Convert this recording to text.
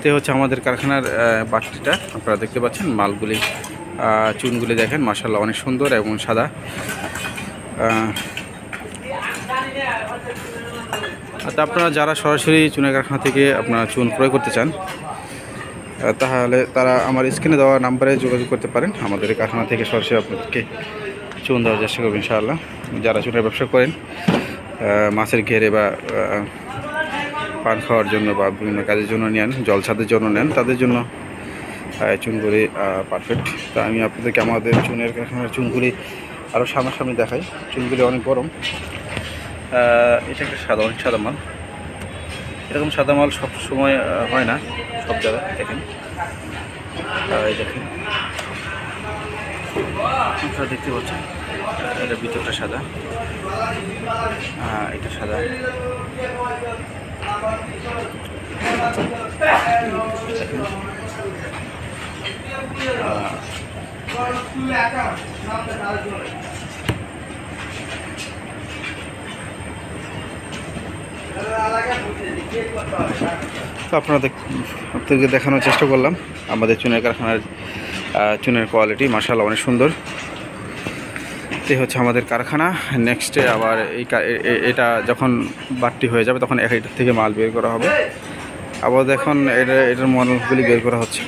তো হচ্ছে আমাদের কারখানার বাটিটা আপনারা দেখতে পাচ্ছেন। মালগুলি চুনগুলি দেখেন মাশাআল্লাহ অনেক সুন্দর এবং সাদা। তো আপনারা যারা সরাসরি চুনের কারখানা থেকে আপনারা চুন ক্রয় করতে চান তাহলে তারা আমার স্ক্রিনে দেওয়া নাম্বারে যোগাযোগ করতে পারেন। আমাদের কারখানা থেকে সরাসরি আপনাদেরকে চুন দেওয়ার চেষ্টা করবেন ইনশাআল্লাহ। যারা চুনের ব্যবসা করেন মাছের ঘেরে বা পান খাওয়ার জন্য বা বিভিন্ন কাজের জন্য নেন, জলছাদের জন্য নেন, তাদের জন্য চুনগুলি পারফেক্ট। তা আমি আপনাদেরকে আমাদের চুনের কারখানার চুনগুলি আরও সামনাসামনি দেখাই। চুনগুলি অনেক গরম। এটা একটা সাদা, অনেক সাদা মাল। এরকম সাদা মাল সব সময় হয় না সব জায়গায়। দেখেন এই দেখেন আপনারা দেখতে পাচ্ছেন এটা ভিতরটা সাদা, এটা সাদা। তো আপনাদেরকে দেখানোর চেষ্টা করলাম আমাদের চুনের কারখানার চুনের কোয়ালিটি মাশাআল্লাহ অনেক সুন্দর। এই হচ্ছে আমাদের কারখানা। নেক্সটে আবার এটা যখন বাড়তি হয়ে যাবে তখন এটার থেকে মাল বের করা হবে। আবার দেখুন এটার মডেলগুলি বের করা হচ্ছে।